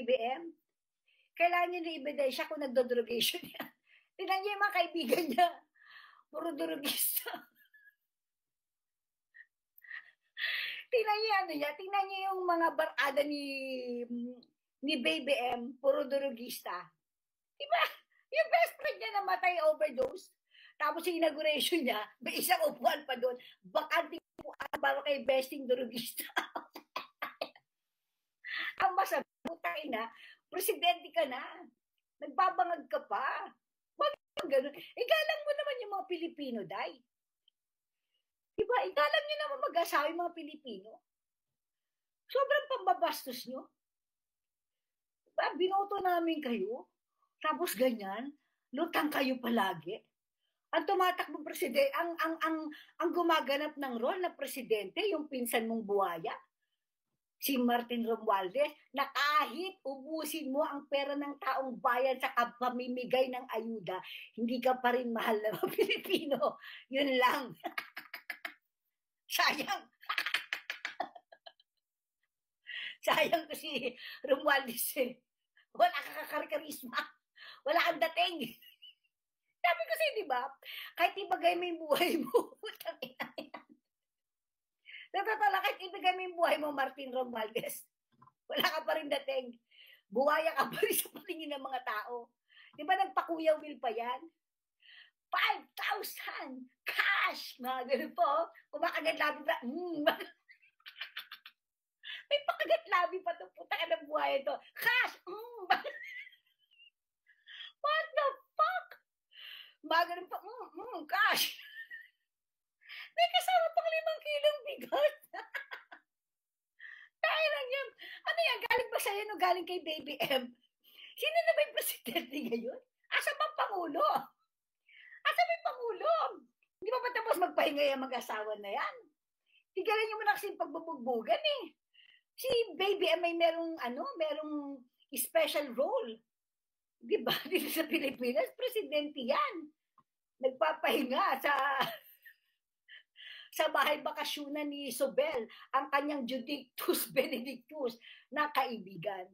BBM. Kailangan niyo na ebidensya kung nagdodrogation niya. Tingnan niyo yung mga kaibigan niya. Puro drogista. Tingnan niyo ano niya. Tingnan niyo yung mga barkada ni BBM. Puro drogista. Diba? Yung best friend niya namatay overdose. Tapos yung inauguration niya, may isang upuan pa doon. Bakante upuan para kay besting drogista. Ang masabi, tayo na, presidente ka na. Nagbabangag ka pa. Wag ganun. Igalang mo naman yung mga Pilipino, day. Diba? Igalang nyo naman mag-asawa yung mga Pilipino. Sobrang pambabastos nyo. Diba? Binoto namin kayo. Tapos ganyan, lutang kayo palagi. Ang tumatakbong presidente, ang gumaganap ng role na presidente, yung pinsan mong buhaya, si Martin Romualdez, na kahit ubusin mo ang pera ng taong bayan sa pamimigay ng ayuda, hindi ka pa rin mahal na mga Pilipino. Yun lang. Sayang. Sayang kasi Romualdez eh. Wala ka karisma. Wala kang dating. Sabi ko sa'yo, di ba? Kahit ibagay mo yung buhay mo, natatala, kahit ibigay mo yung buhay mo, Martin Romualdez, wala ka pa rin dating. Buhaya ka pa rin sa palingin ng mga tao. Di ba nagpakuya will pa yan? 5,000 cash! Mga ganun po. Kumakagat labi pa. May pakagat labi pa ito. Puta ka ng buhay ito. Cash! What the fuck? Mga ganun pa. Cash! May kasama pang 5 kilong bigot. Kaya lang yan. Ano yan? Galing ba sa'yo no? Galing kay Baby M? Sino na ba yung presidente ngayon? Asa bang Pangulo? Asa ba yung Pangulo? Hindi pa ba tapos magpahinga yung mag-asawa na yan? Tigalan nyo mo na kasi yung pagbubugbugan eh. Si Baby M may merong special role. Di ba? Dito sa Pilipinas, presidente yan. Nagpapahinga sa bahay bakasyunan ni Isobel, ang kanyang Judictus Benedictus na kaibigan.